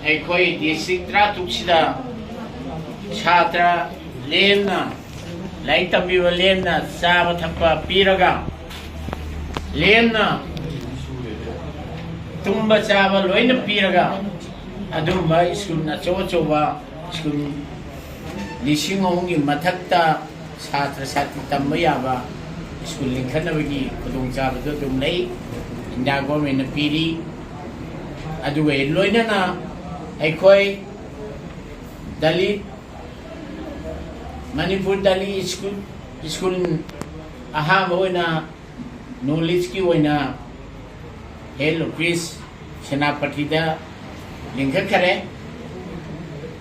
ꯑꯩꯈꯣꯏ ꯗꯤꯁꯇ꯭ꯔꯤꯛ 16ꯁꯤꯗ ꯁꯥꯇ꯭ꯔ ꯂꯦꯝꯅ ꯂꯥꯏꯔꯤꯛ ꯇꯝꯕꯤꯕ ꯂꯦꯝꯅ ꯆꯥꯕ ꯊꯛꯄ ꯄꯤꯔꯒ ꯂꯦꯝꯅ ꯇꯨꯝꯕ ꯆꯥꯕ ꯂꯣꯏꯅ ꯄꯤꯔꯒ ꯑꯗꯨꯝꯕ ꯁ꯭ꯀꯨꯜ ꯑꯆꯧ ꯑꯆꯧꯕ ꯁ꯭ꯀꯨꯜ 3,000ꯒꯤ ꯃꯊꯛꯇ ꯁꯥꯇ꯭ꯔ ꯁꯥꯇ꯭ꯔꯤ ꯇꯝꯕ ꯌꯥꯕ ꯁ꯭ꯀꯨꯜ ꯂꯤꯡꯈꯠꯅꯕꯒꯤ ꯈꯨꯗꯣꯡꯆꯥꯕꯗꯨ ꯑꯗꯨꯝ ꯂꯩ ꯏꯟꯗꯤꯌꯥ ꯒꯣꯔꯃꯦꯟꯅ ꯄꯤꯔꯤ ꯑꯗꯨꯒ ꯂꯣꯏꯅꯅ ꯑꯩꯈꯣই Dalit Manipur Dalit school aham oina knowledge ki oina head office senapati da lingkhat kare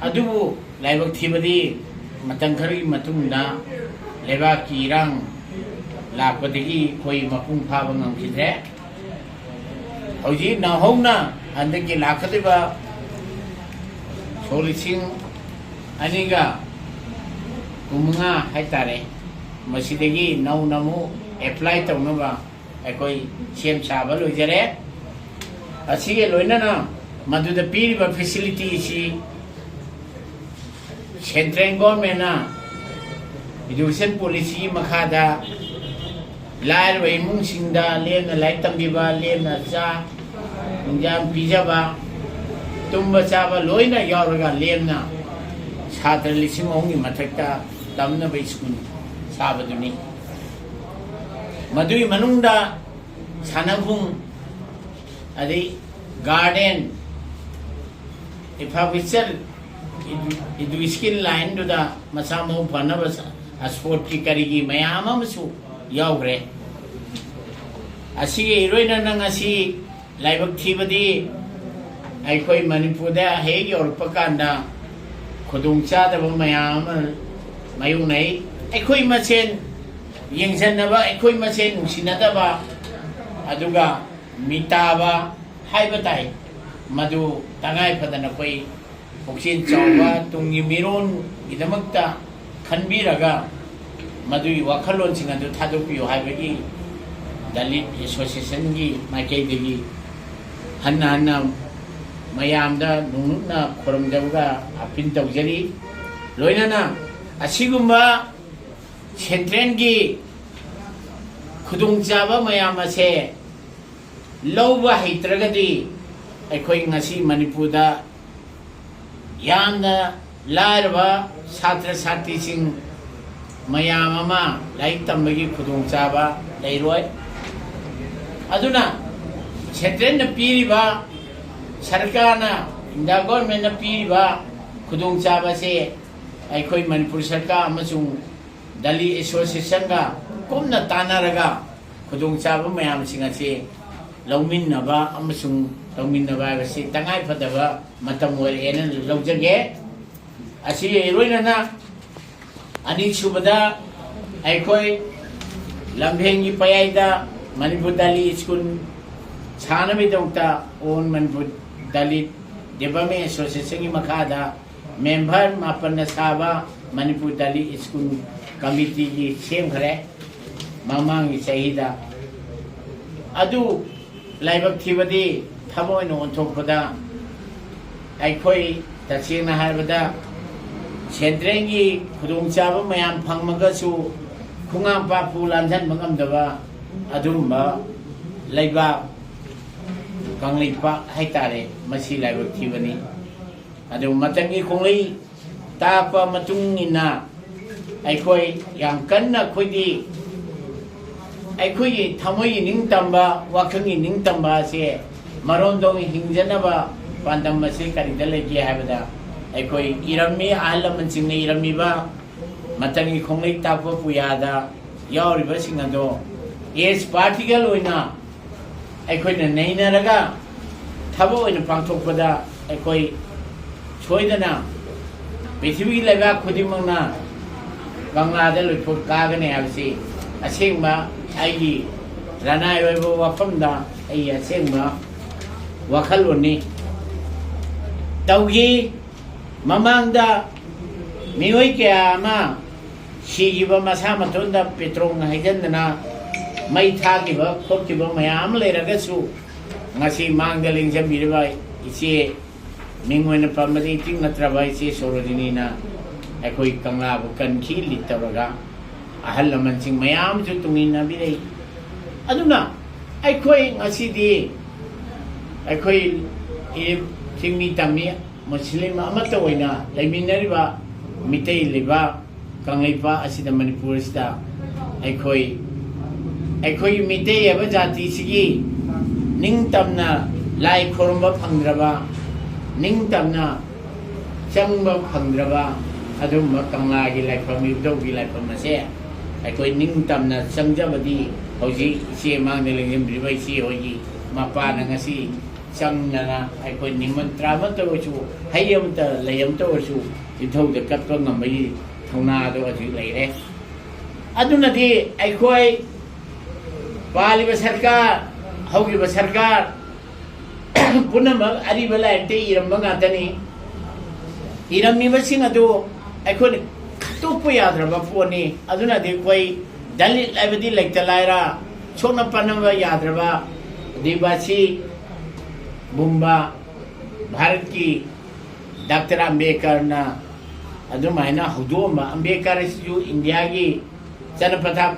adubu laibak thibadi matang khari matungna leba ki rang lakpadagi koi mapung phaba ngam khidre hauji na hongna andaki lakhadiba Solicing aniga kumanga haitare masidagi nau namu apply taunaba aikoi sem saba loijare asige loinana maduda piriba facility si central government na education policy makhada lair wai mung singda lena lai tambiba lena cha injam pijaba tumba chaba loina yauraga lemna chhatra 1,000ꯒꯤ ꯃꯊꯛꯇ ꯇꯝꯅꯕ school ꯁꯥꯕꯗꯨꯅꯤ ꯃꯗꯨꯒꯤ ꯃꯅꯨꯡꯗ ꯁꯥꯟꯅꯕꯨꯡ ꯑꯗꯩ garden infrastructure education ꯂꯥꯏꯟꯗꯨꯗ ꯃꯁꯥ ꯃꯎ ꯐꯅꯕ ꯁ꯭ꯄꯣꯔꯠꯀꯤ ꯀꯔꯤꯒꯤ ꯃꯌꯥꯝ ꯑꯃꯁꯨ ꯌꯥꯎꯈ꯭ꯔꯦ ꯑꯁꯤꯒꯤ ꯏꯔꯣꯏꯅꯅ ꯉꯁꯤ ꯂꯥꯏꯕꯛ ꯊꯤꯕꯗꯤ ꯑꯩꯈꯣꯏ ꯃꯅꯤꯄꯨꯔꯗ ꯍꯦꯛ ꯌꯧꯔꯛꯄ ꯀꯥꯟꯗ ꯈꯨꯗꯣꯡꯆꯥꯗꯕ ꯃꯌꯥꯝ ꯑꯃ ꯃꯥꯌꯣꯛꯅꯩ ꯑꯩꯈꯣꯏ ꯃꯁꯦꯟ ꯌꯦꯡꯁꯤꯟꯅꯕ ꯑꯩꯈꯣꯏ ꯃꯁꯦꯟ ꯅꯨꯡꯁꯤꯅꯗꯕ ꯑꯗꯨꯒ ꯃꯤꯇꯥꯕ ꯍꯥꯏꯕ ꯇꯥꯏ ꯃꯗꯨ ꯇꯉꯥꯏ ꯐꯗꯅ ꯑꯩꯈꯣই ꯄꯨꯛꯆꯦꯜ ꯆꯥꯎꯕ ꯇꯨꯡꯒꯤ ꯃꯤꯔꯣꯟꯒꯤꯗꯃꯛꯇ ꯈꯟꯕꯤꯔꯒ ꯃꯗꯨꯒꯤ ꯋꯥꯈꯜꯂꯣꯟꯁꯤꯡ ꯑꯗꯨ ꯊꯥꯗꯣꯛꯄꯤꯌꯨ ꯍꯥꯏꯕꯒꯤ Dalit Associationꯒꯤ ꯃꯥꯏꯀꯩꯗꯒꯤ ꯍꯟꯅ ꯍꯟꯅ mayamda nungna khoramjabga apin tawjari loinana asigumba central gi khudungchaba mayam ase lawba heitragadi aikoi ngasi manipur da yamna larba satra sati sing mayam ama laik tambagi khudungchaba leiroi aduna central na piriba Sarkarna India government na piriba khudongchaba se aikoi Manipur sarkar amasung Dalit Association ga kumna tanaraga khudongchaba mayam sing ase lawminnaba amasung lawminnaba se tangai phadaba matam oirena lawjage asi roinana ani subada aikoi lambhengi payaida Manipur Dalit school Chanabi Dokta on Manipur Dalit Development Association ki makhada member mapanna saba Manipur Dalit School Committee ki semkhare mamang chahida adu laibak thibadi thamoi no onthokpada aikoi tasena haibada central gi khudongchaba mayam phangmaga su khungam pa pulanjan mangamdaba adumba laiba Kanglipa haitare masi laibak thibani adu matangi konglei tapa matungina aikoi yang kanna khoidi aikoi thamoi ningtamba wakhangi ningtamba se marondong hingjanaba pandam masi karidale ki habada aikoi irami alaman singna irami ba matangi konglei tapa puyada yauriba singado yes particle oina aikoi nainaraga thabo oina pangthokpada aikoi soidana prithvi laiba khudimangna banglada loithok kagane habsi asengba aigi ranai oibo wafamda ai asengba wakhaloni taugi mamangda mioi kya ma sigiba masa matonda petrong haidandana mai thagiba khokkiba mayam leiragasu ngasi mangda lingjambiriba iche ꯃꯤꯡ ꯄꯥꯝꯕꯗꯤ ꯇꯤꯡ ꯅꯠꯇ꯭ꯔꯕ ꯏꯆꯦ ꯁꯣꯔꯣꯖꯤꯅꯤꯅ ꯑꯩꯈꯣꯏ ꯀꯪꯂꯥꯕꯨ ꯀꯟꯈꯤ lead ꯇꯧꯔꯒ ꯑꯍꯜ ꯂꯃꯟꯁꯤꯡ ꯃꯌꯥꯝꯁꯨ ꯇꯨꯡꯏꯟꯅꯕꯤꯔꯛꯏ ꯑꯗꯨꯅ ꯑꯩꯈꯣꯏ ꯉꯁꯤꯗꯤ ꯑꯩꯈꯣꯏ ꯆꯤꯡꯃꯤ ꯇꯝꯃꯤ ꯃꯨꯁꯂꯤꯝ ꯑꯃꯠꯇ ꯑꯣꯏꯅ ꯂꯩꯃꯤꯟꯅꯔꯤꯕ ꯃꯤꯇꯩ ꯂꯩꯕꯥꯛ ꯀꯪꯂꯩꯄꯥꯛ ꯑꯁꯤꯗ ꯃꯅꯤꯄꯨꯔꯁꯤꯗ ꯑꯩꯈꯣꯏꯒꯤ ꯃꯤꯇꯩ ꯍꯥꯏꯕ ꯖꯥꯇꯤꯁꯤꯒꯤ ꯅꯤꯡꯇꯝꯅ ꯂꯥꯏ ꯈꯣꯏꯔꯝꯕ ꯐꯪꯗ꯭ꯔꯕ ꯅꯤꯡꯇꯝꯅ ꯆꯪꯕ ꯐꯪꯗ꯭ꯔꯕ ꯑꯗꯨꯒꯨꯝꯕ ꯀꯪꯂꯥꯒꯤ ꯂꯥꯏꯐꯝ ꯏꯕꯨꯙꯧꯒꯤ ꯂꯥꯏꯐꯝ ꯑꯁꯦ ꯑꯩꯈꯣꯏ ꯅꯤꯡꯇꯝꯅ ꯆꯪꯖꯕꯗꯤ ꯍꯧꯖꯤꯛ ꯏꯆꯦ ꯃꯥꯡꯗ ꯂꯦꯡꯖꯟꯕꯤꯔꯤꯕ ꯏꯆꯦ ꯍꯣꯏꯒꯤ ꯃꯄꯥꯅ ꯉꯁꯤ ꯆꯪꯗꯅ ꯑꯩꯈꯣꯏ ꯅꯤꯃꯟꯇ꯭ꯔ ꯑꯃꯠꯇ ꯑꯣꯏꯔꯁꯨ ꯍꯩ ꯑꯃꯇ ꯂꯩ ꯑꯃꯇ ꯑꯣꯏꯔꯁꯨ ꯏꯙꯧꯗ ꯀꯠꯄ ꯉꯝꯕꯒꯤ ꯊꯧꯅꯥꯗꯣ ꯍꯧꯖꯤꯛ ꯂꯩꯔꯦ ꯑꯗꯨꯅꯗꯤ ꯑꯩꯈꯣꯏ ꯄꯥꯜꯂꯤꯕ ꯁꯔꯀꯥꯔ ꯍꯧꯈꯤꯕ ꯁꯔꯀꯥꯔ ꯄꯨꯝꯅꯃꯛ ꯑꯔꯤꯕ ꯂꯥꯏꯔꯤꯛꯇ ꯏꯔꯝꯕ ꯉꯥꯛꯇꯅꯤ ꯏꯔꯝꯃꯤꯕꯁꯤꯡ ꯑꯗꯨ ꯑꯩꯈꯣꯏꯅ ꯈꯠꯇꯣꯛꯄ ꯌꯥꯗ꯭ꯔꯕ ꯄꯣꯠꯅꯤ ꯑꯗꯨꯅꯗꯤ ꯑꯩꯈꯣꯏ ꯗꯂꯤꯠ ꯍꯥꯏꯕꯗꯤ ꯂꯩꯇ ꯂꯥꯏꯔ ꯁꯣꯛꯅ ꯄꯟꯅꯕ ꯌꯥꯗ꯭ꯔꯕ ꯑꯗꯤꯕꯥꯁꯤ ꯒꯨꯝꯕ ꯚꯥꯔꯠꯀꯤ ꯗꯥꯛꯇꯔ ꯑꯝꯕꯦꯗꯀꯔꯅ ꯑꯗꯨꯃꯥꯏꯅ ꯍꯧꯗꯣꯛꯑꯝꯕ ꯑꯝꯕꯦꯗꯀꯔ ꯑꯁꯤꯁꯨ ꯏꯟꯗꯤꯌꯥꯒꯤ ꯆꯠꯅ ꯄꯊꯥꯞ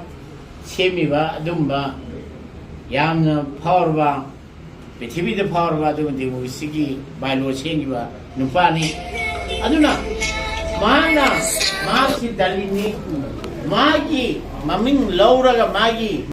ꯁꯦꯝꯃꯤꯕ ꯑꯗꯨꯝꯕ ꯌꯥꯝꯅ ꯐꯥꯎꯔꯕ ꯄ꯭ꯔꯤꯊꯤꯕꯤꯗ ꯐꯥꯎꯔꯕ ꯑꯗꯨꯒ ꯗꯦꯃꯣꯀ꯭ꯔꯦꯁꯤꯒꯤ ꯕꯥꯏꯂꯣ ꯁꯦꯝꯈꯤꯕ ꯅꯨꯄꯥꯅꯤ ꯑꯗꯨꯅ ꯃꯍꯥꯛꯁꯤ ꯗꯂꯤꯠꯅꯤ ꯃꯥꯒꯤ ꯃꯃꯤꯡ ꯂꯧꯔꯒ ꯃꯥꯒꯤ